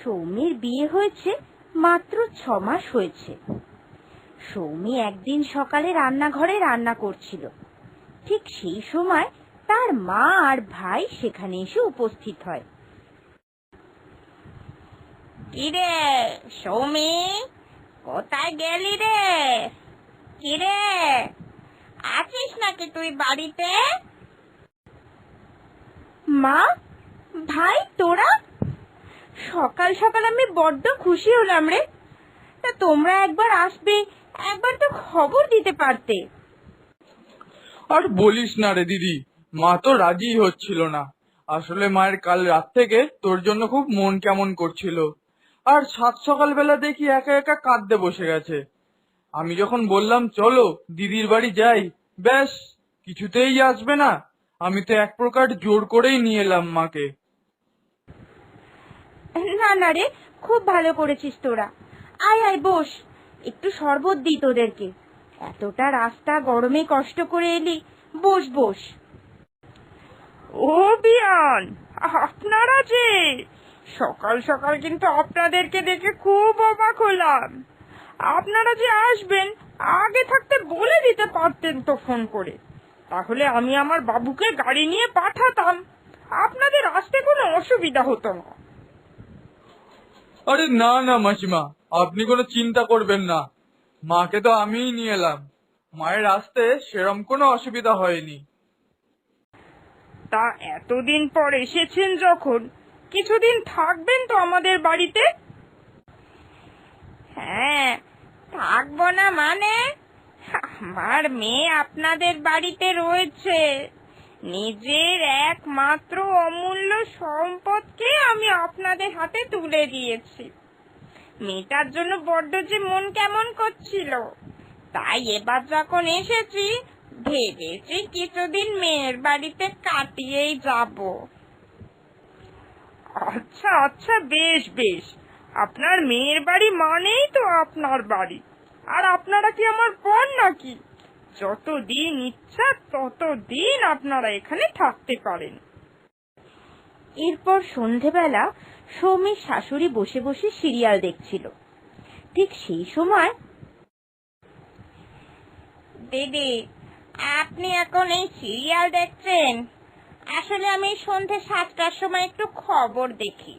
সৌমির বিয়ে হয়েছে মাত্র 6 মাস হয়েছে। সৌমি একদিন সকালে রান্নাঘরে রান্না করছিল। ঠিক সেই সময় তার মা আর ভাই সেখানে এসে উপস্থিত হয়। কিরে সৌমি, কোথায় গেলি রে? কিরে, আছিস নাকি তুই বাড়িতে? মা, ভাই, তোরা সকাল সকাল আমি বড্ড খুশি হলাম রে। তা তোমরা একবার আসবে, একবার তো খবর দিতে পারতে। আর বলিস না রে দিদি, মা তো রাজি হচ্ছিল না। আসলে মায়ের কাল রাত থেকে তোর জন্য খুব মন কেমন করছিল, আর সাত সকালবেলা দেখি একা একা কাঁদতে বসে গেছে। আমি যখন বললাম চলো দিদির বাড়ি যাই, ব্যাস কিছুতেই আসবে না। আমি তো এক প্রকার জোর করেই নিয়ে এলাম মাকে। না না রে, খুব ভালো করেছিস তোরা। আয় আয় বস, একটু শরবত দিই তোদেরকে। এতটা রাস্তা গরমে কষ্ট করে এলি, বস বস। ও বিয়ান, আপনারা যে সকাল সকাল কিন্তু আপনাদেরকে দেখে খুব অবাক হলাম। আপনারা যে আসবেন আগে থাকতে বলে দিতে পারতেন তো ফোন করে, তাহলে আমি আমার বাবুকে গাড়ি নিয়ে পাঠাতাম, আপনাদের আসতে কোনো অসুবিধা হতো না। আরে না না মাসিমা, আপনি কোনো চিন্তা করবেন না। মাকে তো আমিই নিয়ে এলাম, মায়ের আসতে সেরম কোনো অসুবিধা হয়নি। তা এতদিন পর এসেছেন যখন, কিছুদিন থাকবেন তো আমাদের বাড়িতে? হ্যাঁ, থাকবো না মানে? আমার মেয়ে আপনাদের বাড়িতে রয়েছে। নিজের একমাত্র অমূল্য সম্পদকে আমি আপনাদের হাতে তুলে দিয়েছি। মেয়েটার জন্য বড্ড যে মন কেমন করছিল, তাই এবার যখন এসেছি ভেবেছি কিছুদিন মেয়ের বাড়িতে কাটিয়েই যাব। আচ্ছা আচ্ছা, বেশ বেশ। আপনার মেয়ের বাড়ি মানেই তো আপনার বাড়ি, আর আপনারা কি আমার পর নাকি? যতদিন ইচ্ছা ততদিন আপনারা এখানে থাকতে পারেন। এরপর সন্ধেবেলা সৌমির শাশুড়ি বসে বসে সিরিয়াল দেখছিল। ঠিক সেই সময়, দিদি, আপনি এখন এই সিরিয়াল দেখছেন? আসলে আমি সন্ধে 7টার সময় একটু খবর দেখি।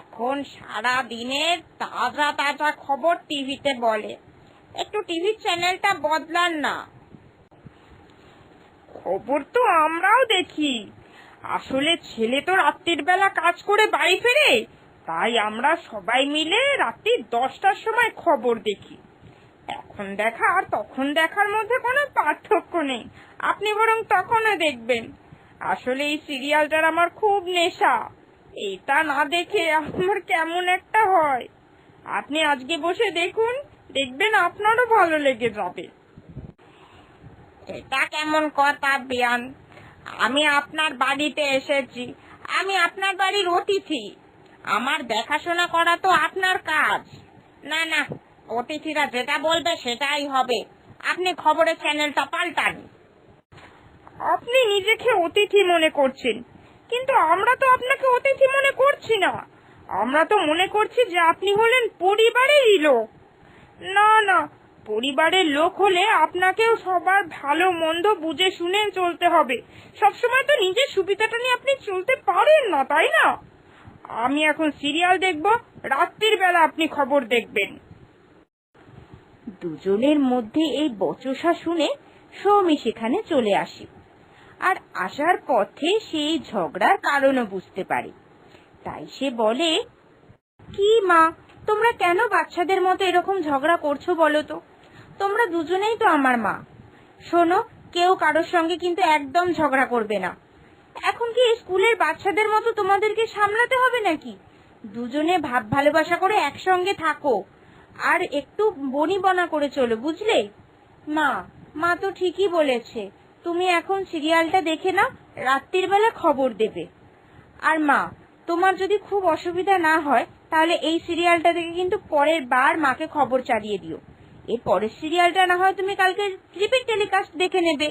এখন সারা দিনের তাজা তাজা খবর টিভিতে বলে। একটু টিভি চ্যানেলটা বদলান না। খবর তো আমরাও দেখি। আসলে ছেলে তো রাত্রির বেলা কাজ করে বাড়ি ফেরে, তাই আমরা সবাই মিলে রাত্রি 10টার সময় খবর দেখি। এখন দেখা আর তখন দেখার মধ্যে কোনো পার্থক্য নেই। আপনি বরং তখনও দেখবেন। আসলে এই সিরিয়ালটার আমার খুব নেশা। এটা না দেখে আমার কেমন একটা হয়। আপনি আজকে বসে দেখুন, দেখবেন আপনারও ভালো লেগে যাবে। এটা কেমন কথা বিয়ান? আমি আপনার বাড়িতে এসেছি, আমি আপনার বাড়ির অতিথি। আমার দেখাশোনা করা তো আপনার কাজ। না না, অতিথিরা যেটা বলবে সেটাই হবে। আপনি খবরের চ্যানেলটা পাল্টান। আপনি নিজেকে অতিথি মনে করছেন, কিন্তু আমরা তো আপনাকে অতিথি মনে করছি না। আমরা তো মনে করছি যে আপনি হলেন পরিবারেরই লোক। না না, পরিবারের লোক হলে আপনাকেও সবার ভালো মন্দ বুঝে শুনে চলতে হবে। সবসময় তো নিজের সুবিধাটা নিয়ে আপনি চলতে পারেন না, তাই না? আমি এখন সিরিয়াল দেখব, রাত্রির বেলা আপনি খবর দেখবেন। দুজনের মধ্যে এই বচসা শুনে সৌমি সেখানে চলে আসে, আর আসার পথে সেই ঝগড়ার কারণও বুঝতে পারে। তাই সে বলে, কি মা, তোমরা কেন বাচ্চাদের মতো এরকম ঝগড়া করছো বলো তো? তোমরা দুজনেই তো আমার মা। শোনো, কেউ কারোর সঙ্গে কিন্তু একদম ঝগড়া করবে না। এখন কি স্কুলের বাচ্চাদের মতো তোমাদেরকে সামলাতে হবে নাকি? দুজনে ভাব ভালোবাসা করে একসঙ্গে থাকো, আর একটু বনিবনা করে চলো, বুঝলে? মা, মা তো ঠিকই বলেছে। তুমি এখন সিরিয়ালটা দেখে নাও, রাত্রির বেলা খবর দেবে। আর মা, তোমার যদি খুব অসুবিধা না হয় তাহলে এই সিরিয়ালটা দেখে কিন্তু পরের বার মাকে খবর চালিয়ে দিও। এর পরের সিরিয়ালটা না হয় তুমি কালকে রিপিট টেলিকাস্ট দেখে নেবে।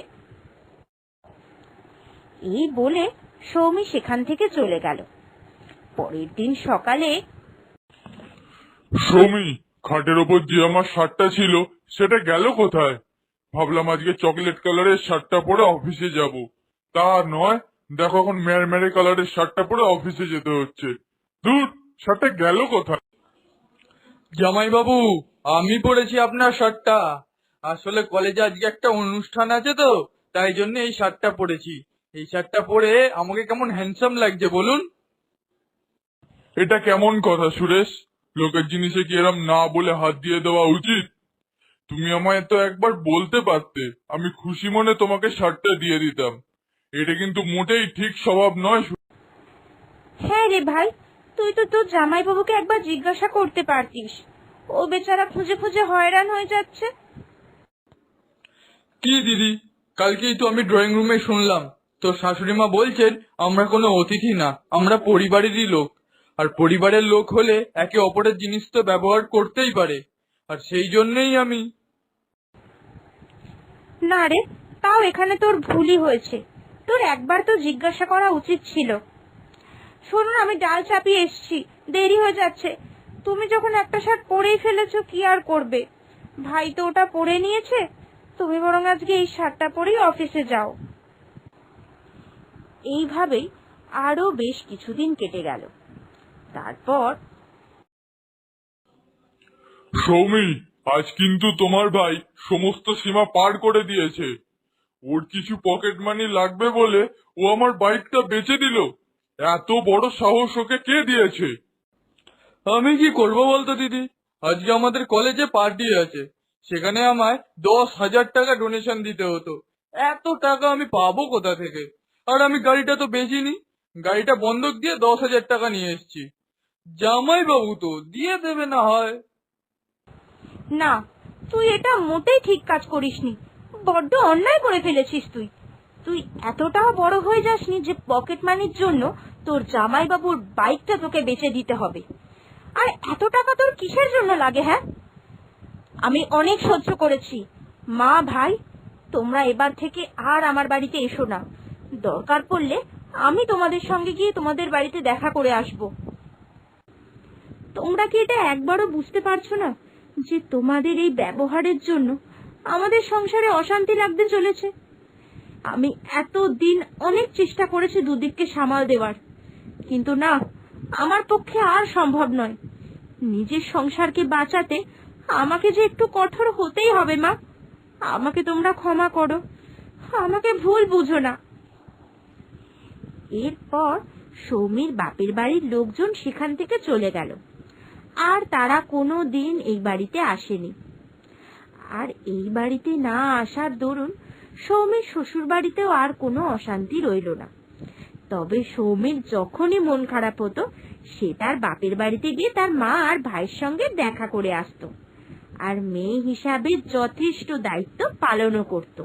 এই বলে সৌমি সেখান থেকে চলে গেল। পরের দিন সকালে সৌমি, খাটের ওপর যে আমার শার্টটা ছিল সেটা গেল কোথায়? ভাবলাম আজকে চকলেট কালারের শার্টটা পরে অফিসে যাব, তা নয়, দেখো এখন মেরে কালারের শার্টটা পরে অফিসে যেতে হচ্ছে। দূর, শার্টটা গেল কোথায়? জামাই বাবু, আমি পরেছি আপনার শার্টটা। আসলে কলেজে আজকে একটা অনুষ্ঠান আছে তো, তাই জন্য এই শার্টটা পরেছি। এই শার্টটা পরে আমাকে কেমন হ্যান্ডসাম লাগছে বলুন? এটা কেমন কথা সুরেশ? লোকের জিনিসে কি এরম না বলে হাত দিয়ে দেওয়া উচিত? তুমি আমায় তো একবার বলতে পারতে, আমি খুশি মনে তোমাকে শার্টটা দিয়ে দিতাম। এটা কিন্তু মোটেই ঠিক স্বভাব নয়। হ্যাঁ রে ভাই, তুই তো তোর জামাইবাবুকে একবার জিজ্ঞাসা করতে পারতিস। ও বেচারা খুঁজে খুঁজে হয়রান হয়ে যাচ্ছে। কি দিদি, কালকেই তো আমি ড্রয়িং রুমে শুনলাম তোর শাশুড়ি মা বলছেন আমরা কোনো অতিথি না, আমরা পরিবারেরই লোক। আর পরিবারের লোক হলে একে অপরের জিনিস তো ব্যবহার করতেই পারে। আর সেই জন্যই আমি। না রে, তাও এখানে তোর ভুলই হয়েছে। তোর একবার তো জিজ্ঞাসা করা উচিত ছিল। শুনুন, আমি ডাল চাপিয়ে এসছি, দেরি হয়ে যাচ্ছে। তুমি যখন একটা শার্ট পরেই ফেলেছো, কি আর করবে? ভাই তো ওটা পরে নিয়েছে, তুমি বরং আজকে এই শার্টটা পরেই অফিসে যাও। এইভাবেই আরো বেশ কিছুদিন কেটে গেল। তারপর সৌমি, আজ কিন্তু তোমার ভাই সমস্ত সীমা পার করে দিয়েছে। ওর কিছু পকেট মানি লাগবে বলে ও আমার বাইকটা বেচে দিল। এত বড় সাহস ওকে কে দিয়েছে? আমি কি করব বলতো দিদি? আজকে আমাদের কলেজে পার্টি আছে, সেখানে আমায় 10,000 টাকা ডোনেশন দিতে হতো। এত টাকা আমি পাবো কোথা থেকে? আর আমি গাড়িটা তো বেচিনি, গাড়িটা বন্ধক দিয়ে 10,000 টাকা নিয়ে এসেছি। জামাই বাবু তো দিয়ে দেবে না হয়। না, তুই এটা মোটেই ঠিক কাজ করিসনি। বড্ড অন্যায় করে ফেলেছিস তুই। তুই এতটাও বড় হয়ে যাসনি যে পকেট মানির জন্য তোর জামাইবাবুর বাইকটা তোকে বেচে দিতে হবে। আর এত টাকা তোর কিসের জন্য লাগে? হ্যাঁ, আমি অনেক সহ্য করেছি। মা, ভাই, তোমরা এবার থেকে আর আমার বাড়িতে এসো না। দরকার পড়লে আমি তোমাদের সঙ্গে গিয়ে তোমাদের বাড়িতে দেখা করে আসব। তোমরা কি এটা একবারও বুঝতে পারছো না যে তোমাদের এই ব্যবহারের জন্য আমাদের সংসারে অশান্তি লাগতে চলেছে? আমি এতদিন অনেক চেষ্টা করেছি দুদিককে সামাল দেওয়ার, কিন্তু না, আমার পক্ষে আর সম্ভব নয়। নিজের সংসারকে বাঁচাতে আমাকে যে একটু কঠোর হতেই হবে। মা, আমাকে তোমরা ক্ষমা করো, আমাকে ভুল বুঝো না। এরপর সৌমির বাপের বাড়ির লোকজন সেখান থেকে চলে গেল, আর তারা কোনো দিন এই বাড়িতে আসেনি। আর এই বাড়িতে না আসার দরুন সৌমির শ্বশুর বাড়িতেও আর কোনো অশান্তি রইল না। তবে সৌমির যখনই মন খারাপ হতো, সে তার বাপের বাড়িতে গিয়ে তার মা আর ভাইয়ের সঙ্গে দেখা করে আসতো, আর মেয়ে হিসাবে যথেষ্ট দায়িত্ব পালনও করত।